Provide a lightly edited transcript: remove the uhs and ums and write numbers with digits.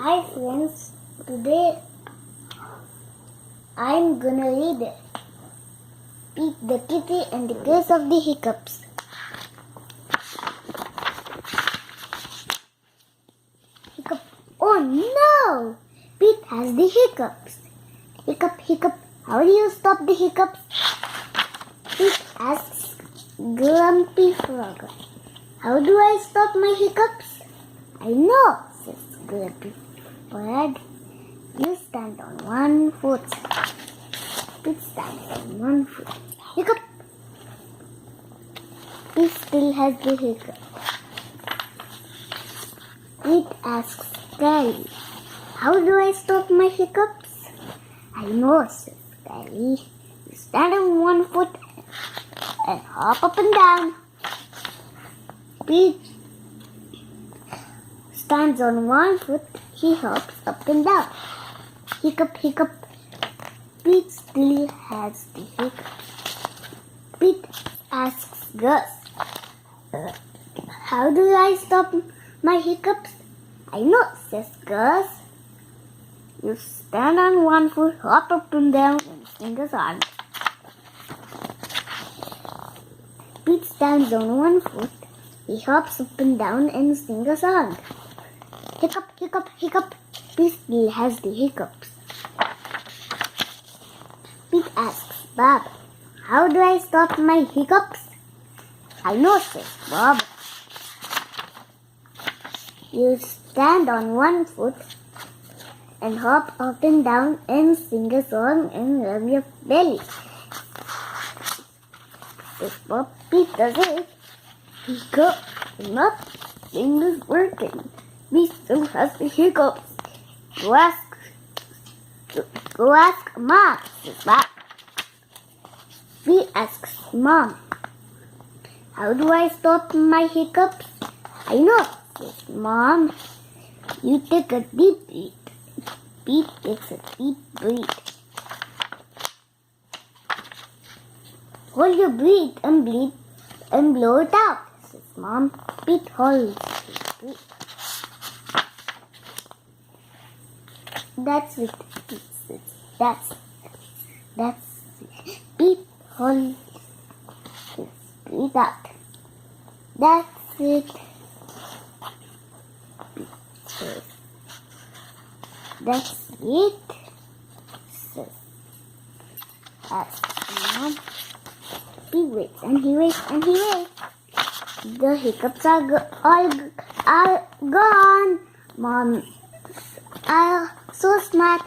Hi friends, today I'm gonna read Pete the Kitty and the Case of the Hiccups. Hiccup. Oh no! Pete has the hiccups. Hiccup, hiccup. How do you stop the hiccups? Pete asks Grumpy Frog. How do I stop my hiccups? I know, says Grumpy Frog. You stand on one foot. Pete stands on one foot. Hiccup. Pete still has the hiccup. Pete asks Scully, how do I stop my hiccups? I know, says Scully. You stand on one foot and hop up and down. Pete stands on one foot. He hops up and down. Hiccup, hiccup. Pete still has the hiccups. Pete asks Gus, how do I stop my hiccups? I know, says Gus. You stand on one foot, hop up and down, and sing a song. Pete stands on one foot. He hops up and down and sings a song. Hiccup, hiccup, hiccup. Pete still has the hiccups. Pete asks Bob, how do I stop my hiccups? I know, says Bob. You stand on one foot and hop up and down and sing a song and rub your belly. Says Bob. Pete does it. Hiccup, nothing is working. Pete still has the hiccups. Go ask Mom, says Bob. Pete asks Mom, how do I stop my hiccups? I know, says Mom. You take a deep breath. Pete takes a deep breath. Hold your breath and blow it out, says Mom. Pete holds his breath. That's it. That's it. Pete holds his breath out. That's it. Pete says, that's it. Says, asks Mom. He waits and he waits and he waits. The hiccups are gone. Mom, so smart.